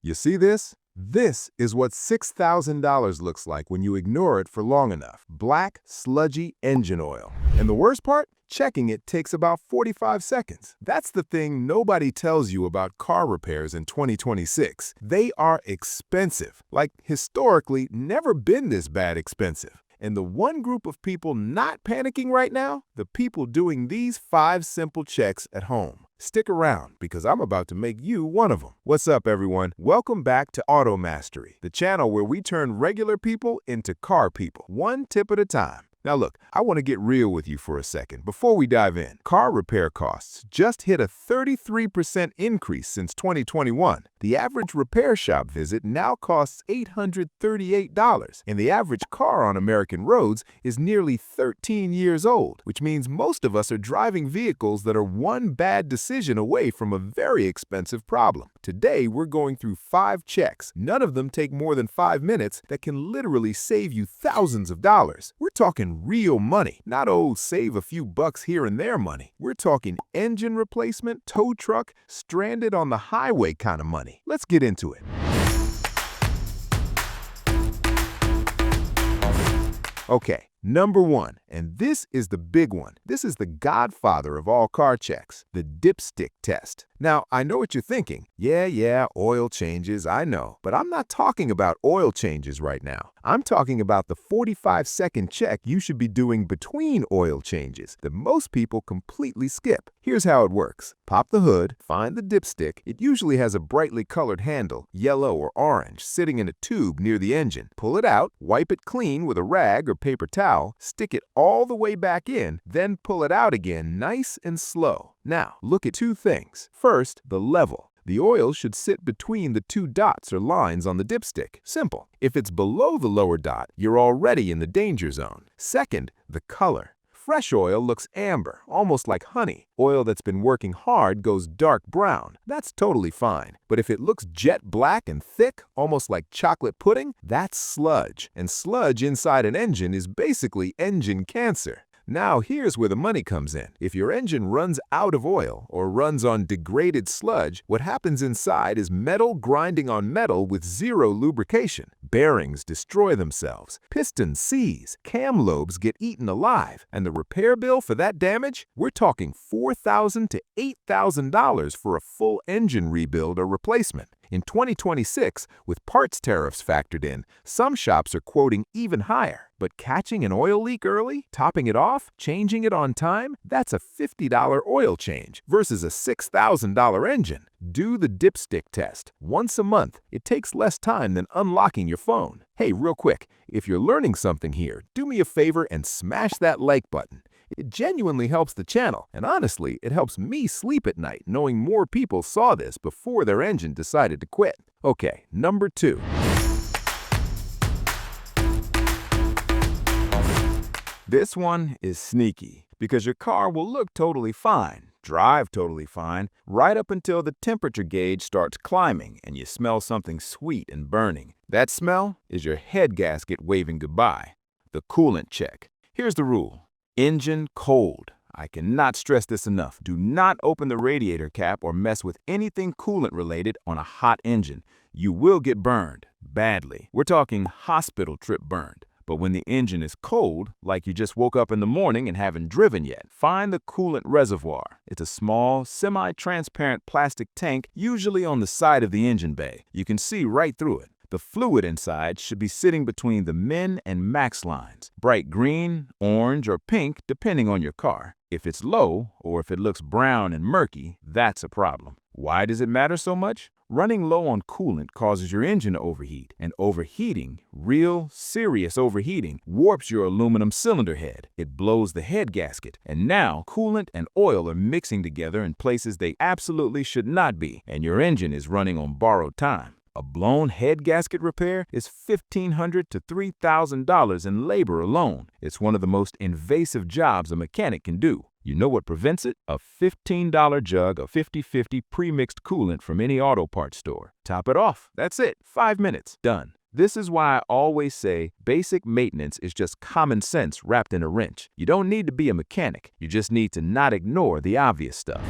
You see this? This is what $6,000 looks like when you ignore it for long enough. Black, sludgy engine oil. And the worst part? Checking it takes about 45 seconds. That's the thing nobody tells you about car repairs in 2026. They are expensive. Like, historically, never been this bad expensive. And the one group of people not panicking right now? The people doing these 5 simple checks at home. Stick around, because I'm about to make you one of them. What's up, everyone? Welcome back to Auto Mastery, the channel where we turn regular people into car people, one tip at a time. Now look, I want to get real with you for a second before we dive in. Car repair costs just hit a 33% increase since 2021. The average repair shop visit now costs $838, and the average car on American roads is nearly 13 years old, which means most of us are driving vehicles that are one bad decision away from a very expensive problem. Today, we're going through 5 checks. None of them take more than 5 minutes that can literally save you thousands of dollars. We're talking real money, not save a few bucks here and there money. We're talking engine replacement, tow truck, stranded on the highway kind of money. Let's get into it. Okay, number 1, and this is the big one. This is the godfather of all car checks, the dipstick test. Now, I know what you're thinking. Yeah, oil changes, I know. But I'm not talking about oil changes right now. I'm talking about the 45-second check you should be doing between oil changes that most people completely skip. Here's how it works. Pop the hood, find the dipstick. It usually has a brightly colored handle, yellow or orange, sitting in a tube near the engine. Pull it out, wipe it clean with a rag or paper towel, stick it all the way back in, then pull it out again nice and slow. Now, look at 2 things. First, the level. The oil should sit between the 2 dots or lines on the dipstick. Simple. If it's below the lower dot, you're already in the danger zone. Second, the color. Fresh oil looks amber, almost like honey. Oil that's been working hard goes dark brown. That's totally fine. But if it looks jet black and thick, almost like chocolate pudding, that's sludge. And sludge inside an engine is basically engine cancer. Now, here's where the money comes in. If your engine runs out of oil or runs on degraded sludge, what happens inside is metal grinding on metal with zero lubrication. Bearings destroy themselves, pistons seize, cam lobes get eaten alive, and the repair bill for that damage? We're talking $4,000 to $8,000 for a full engine rebuild or replacement. In 2026, with parts tariffs factored in, some shops are quoting even higher. But catching an oil leak early, topping it off, changing it on time, that's a $50 oil change versus a $6,000 engine. Do the dipstick test once a month. It takes less time than unlocking your phone. Hey, real quick, if you're learning something here, do me a favor and smash that like button. It genuinely helps the channel, and honestly, it helps me sleep at night knowing more people saw this before their engine decided to quit. Okay, number 2. This one is sneaky, because your car will look totally fine, drive totally fine, right up until the temperature gauge starts climbing and you smell something sweet and burning. That smell is your head gasket waving goodbye. The coolant check. Here's the rule. Engine cold. I cannot stress this enough. Do not open the radiator cap or mess with anything coolant related on a hot engine. You will get burned, badly. We're talking hospital trip burned. But when the engine is cold, like you just woke up in the morning and haven't driven yet, find the coolant reservoir. It's a small, semi-transparent plastic tank, usually on the side of the engine bay. You can see right through it. The fluid inside should be sitting between the min and max lines, bright green, orange, or pink, depending on your car. If it's low, or if it looks brown and murky, that's a problem. Why does it matter so much? Running low on coolant causes your engine to overheat, and overheating, real, serious overheating, warps your aluminum cylinder head. It blows the head gasket, and now coolant and oil are mixing together in places they absolutely should not be, and your engine is running on borrowed time. A blown head gasket repair is $1,500 to $3,000 in labor alone. It's one of the most invasive jobs a mechanic can do. You know what prevents it? A $15 jug of 50/50 pre-mixed coolant from any auto parts store. Top it off. That's it. 5 minutes. Done. This is why I always say basic maintenance is just common sense wrapped in a wrench. You don't need to be a mechanic. You just need to not ignore the obvious stuff.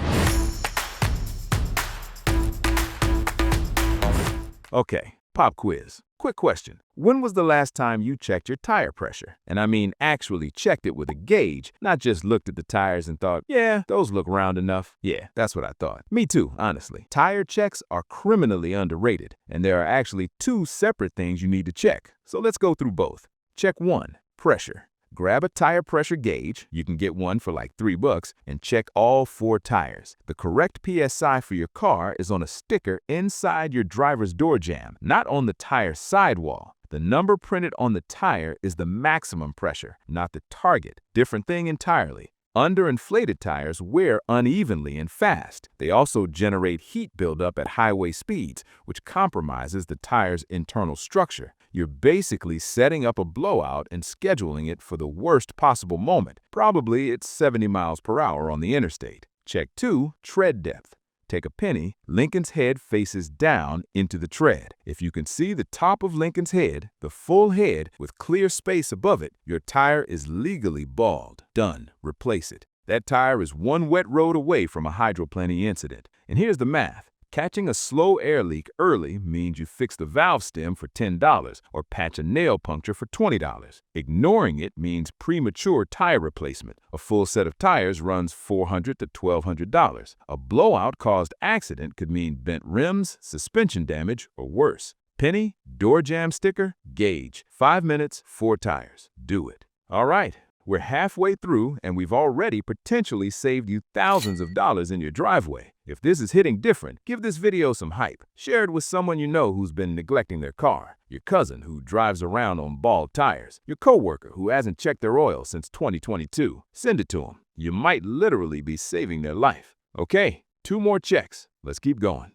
Okay, pop quiz. Quick question. When was the last time you checked your tire pressure? And I mean actually checked it with a gauge, not just looked at the tires and thought, yeah, those look round enough. Yeah, that's what I thought. Me too, honestly. Tire checks are criminally underrated, and there are actually two separate things you need to check. So let's go through both. Check 1. Pressure. Grab a tire pressure gauge, you can get one for like $3, and check all 4 tires. The correct PSI for your car is on a sticker inside your driver's door jamb, not on the tire sidewall. The number printed on the tire is the maximum pressure, not the target. Different thing entirely. Underinflated tires wear unevenly and fast. They also generate heat buildup at highway speeds, which compromises the tire's internal structure. You're basically setting up a blowout and scheduling it for the worst possible moment. Probably it's 70 miles per hour on the interstate. Check 2. Tread depth. Take a penny. Lincoln's head faces down into the tread. If you can see the top of Lincoln's head, the full head with clear space above it, your tire is legally bald. Done. Replace it. That tire is one wet road away from a hydroplenty incident. And here's the math. Catching a slow air leak early means you fix the valve stem for $10 or patch a nail puncture for $20. Ignoring it means premature tire replacement. A full set of tires runs $400 to $1,200. A blowout-caused accident could mean bent rims, suspension damage, or worse. Penny, door jamb sticker, gauge. 5 minutes, 4 tires. Do it. All right. We're halfway through, and we've already potentially saved you thousands of dollars in your driveway. If this is hitting different, give this video some hype. Share it with someone you know who's been neglecting their car. Your cousin who drives around on bald tires. Your coworker who hasn't checked their oil since 2022. Send it to them. You might literally be saving their life. Okay, 2 more checks. Let's keep going.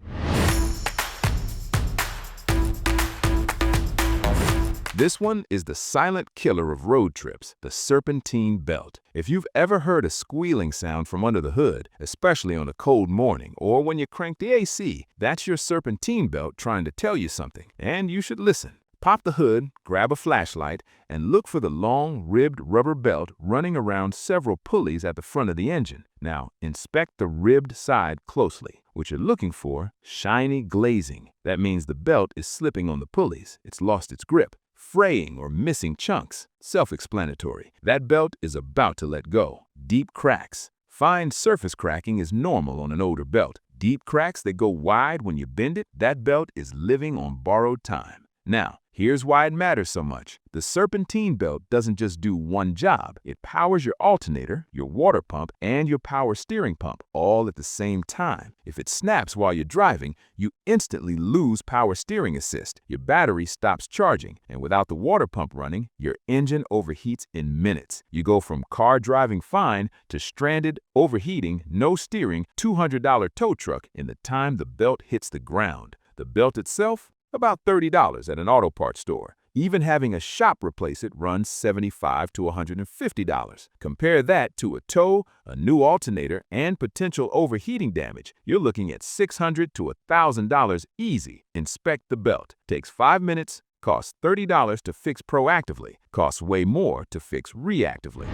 This one is the silent killer of road trips, the Serpentine belt. If you've ever heard a squealing sound from under the hood, especially on a cold morning or when you crank the AC, that's your Serpentine belt trying to tell you something, and you should listen. Pop the hood, grab a flashlight, and look for the long, ribbed rubber belt running around several pulleys at the front of the engine. Now, inspect the ribbed side closely. What you're looking for, shiny glazing. That means the belt is slipping on the pulleys. It's lost its grip. Fraying or missing chunks. Self-explanatory. That belt is about to let go. Deep cracks. Fine surface cracking is normal on an older belt. Deep cracks that go wide when you bend it, that belt is living on borrowed time. Now, here's why it matters so much. The Serpentine belt doesn't just do one job. It powers your alternator, your water pump, and your power steering pump all at the same time. If it snaps while you're driving, you instantly lose power steering assist. Your battery stops charging, and without the water pump running, your engine overheats in minutes. You go from car driving fine to stranded, overheating, no steering, $200 tow truck in the time the belt hits the ground. The belt itself? About $30 at an auto parts store. Even having a shop replace it runs $75 to $150. Compare that to a tow, a new alternator, and potential overheating damage. You're looking at $600 to $1,000 easy. Inspect the belt. Takes 5 minutes, costs $30 to fix proactively, costs way more to fix reactively.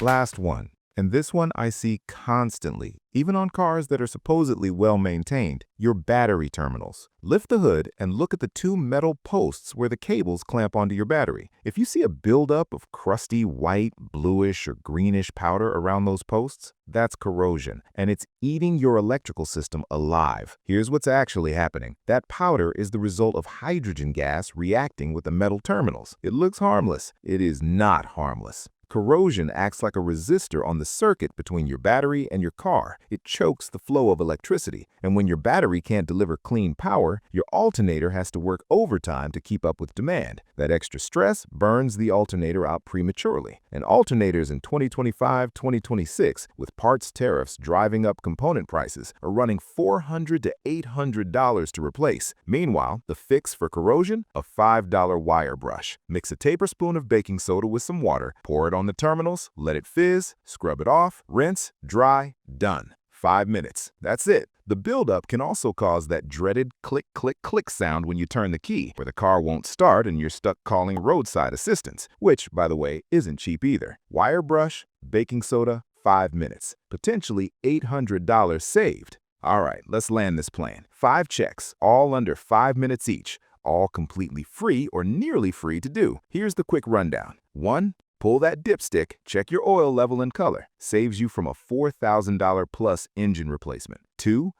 Last one. And this one I see constantly, even on cars that are supposedly well-maintained, your battery terminals. Lift the hood and look at the 2 metal posts where the cables clamp onto your battery. If you see a buildup of crusty white, bluish, or greenish powder around those posts, that's corrosion, and it's eating your electrical system alive. Here's what's actually happening. That powder is the result of hydrogen gas reacting with the metal terminals. It looks harmless. It is not harmless. Corrosion acts like a resistor on the circuit between your battery and your car. It chokes the flow of electricity, and when your battery can't deliver clean power, your alternator has to work overtime to keep up with demand. That extra stress burns the alternator out prematurely. And alternators in 2025, 2026, with parts tariffs driving up component prices, are running $400 to $800 to replace. Meanwhile, the fix for corrosion? A $5 wire brush. Mix a tablespoon of baking soda with some water, pour it on the terminals, let it fizz, scrub it off, rinse, dry, done. 5 minutes. That's it. The buildup can also cause that dreaded click, click, click sound when you turn the key, where the car won't start and you're stuck calling roadside assistance, which, by the way, isn't cheap either. Wire brush, baking soda, 5 minutes. Potentially $800 saved. All right, let's land this plane. 5 checks, all under 5 minutes each, all completely free or nearly free to do. Here's the quick rundown. 1. Pull that dipstick, check your oil level and color. Saves you from a $4,000 plus engine replacement. 2.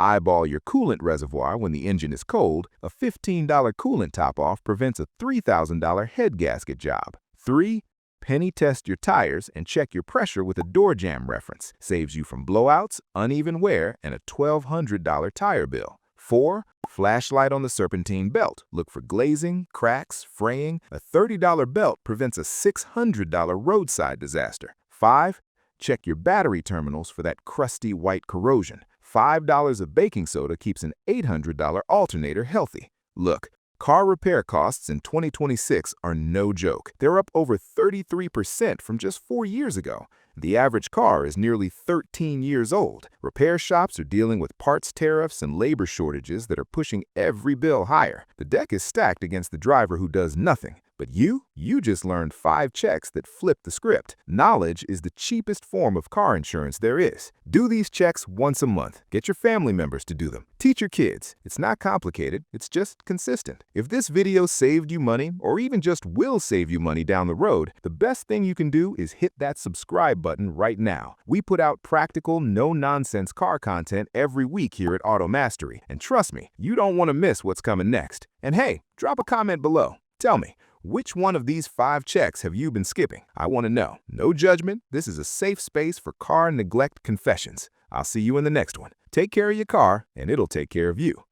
Eyeball your coolant reservoir when the engine is cold. A $15 coolant top-off prevents a $3,000 head gasket job. 3. Penny test your tires and check your pressure with a door jamb reference. Saves you from blowouts, uneven wear, and a $1,200 tire bill. 4. Flashlight on the Serpentine belt. Look for glazing, cracks, fraying. A $30 belt prevents a $600 roadside disaster. 5. Check your battery terminals for that crusty white corrosion. $5 of baking soda keeps an $800 alternator healthy. Look, car repair costs in 2026 are no joke. They're up over 33% from just 4 years ago. The average car is nearly 13 years old. Repair shops are dealing with parts tariffs and labor shortages that are pushing every bill higher. The deck is stacked against the driver who does nothing. But you just learned 5 checks that flip the script. Knowledge is the cheapest form of car insurance there is. Do these checks once a month. Get your family members to do them. Teach your kids. It's not complicated. It's just consistent. If this video saved you money, or even just will save you money down the road, the best thing you can do is hit that subscribe button right now. We put out practical, no-nonsense car content every week here at Auto Mastery. And trust me, you don't want to miss what's coming next. And hey, drop a comment below. Tell me, which one of these 5 checks have you been skipping? I want to know. No judgment. This is a safe space for car neglect confessions. I'll see you in the next one. Take care of your car, and it'll take care of you.